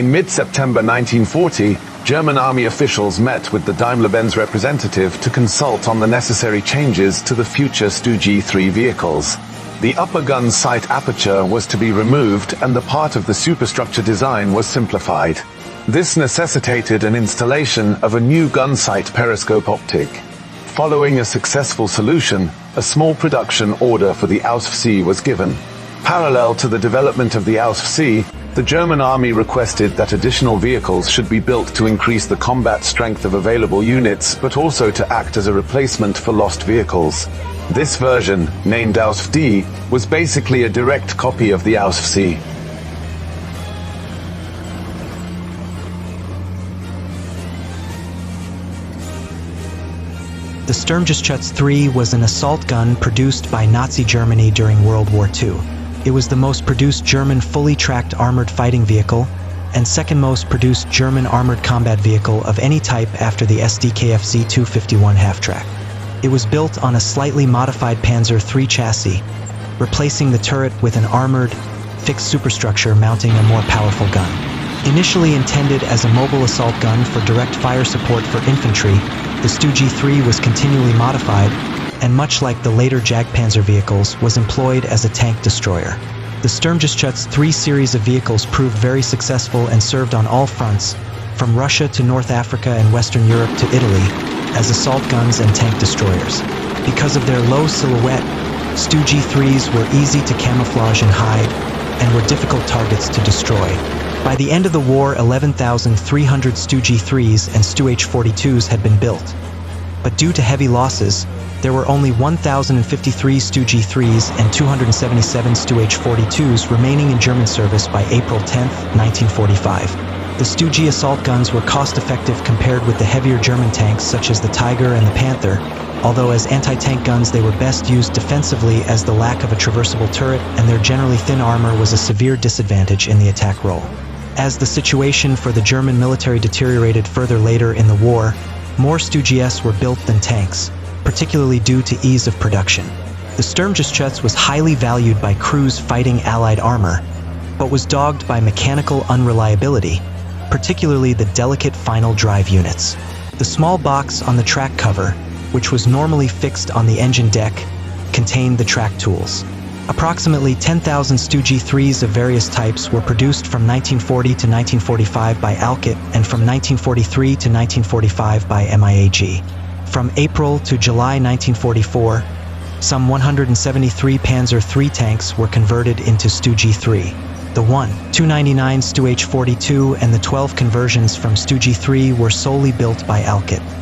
In mid-September 1940, German army officials met with the Daimler-Benz representative to consult on the necessary changes to the future StuG III vehicles. The upper gun sight aperture was to be removed and the part of the superstructure design was simplified. This necessitated an installation of a new gun sight periscope optic. Following a successful solution, a small production order for the AUSF-C was given. Parallel to the development of the AUSF-C, the German army requested that additional vehicles should be built to increase the combat strength of available units, but also to act as a replacement for lost vehicles. This version, named AUSF-D, was basically a direct copy of the AUSF-C. The Sturmgeschütz III was an assault gun produced by Nazi Germany during World War II. It was the most produced German fully tracked armored fighting vehicle, and second most produced German armored combat vehicle of any type after the Sd.Kfz 251 half-track. It was built on a slightly modified Panzer III chassis, replacing the turret with an armored, fixed superstructure mounting a more powerful gun. Initially intended as a mobile assault gun for direct fire support for infantry, the StuG III was continually modified, and much like the later Jagdpanzer vehicles, was employed as a tank destroyer. The Sturmgeschütz III series of vehicles proved very successful and served on all fronts, from Russia to North Africa and Western Europe to Italy, as assault guns and tank destroyers. Because of their low silhouette, StuG IIIs were easy to camouflage and hide, and were difficult targets to destroy. By the end of the war, 11,300 StuG IIIs and StuH 42s had been built. But due to heavy losses, there were only 1,053 StuG IIIs and 277 StuH 42s remaining in German service by April 10, 1945. The StuG assault guns were cost-effective compared with the heavier German tanks such as the Tiger and the Panther, although as anti-tank guns they were best used defensively, as the lack of a traversable turret and their generally thin armor was a severe disadvantage in the attack role. As the situation for the German military deteriorated further later in the war, more StuGs were built than tanks, particularly due to ease of production. The Sturmgeschütz was highly valued by crews fighting Allied armor, but was dogged by mechanical unreliability, particularly the delicate final drive units. The small box on the track cover, which was normally fixed on the engine deck, contained the track tools. Approximately 10,000 StuG IIIs of various types were produced from 1940 to 1945 by Alkit and from 1943 to 1945 by MIAG. From April to July 1944, some 173 Panzer III tanks were converted into StuG III. The 299 StuH 42 and the 12 conversions from StuG III were solely built by Alkit.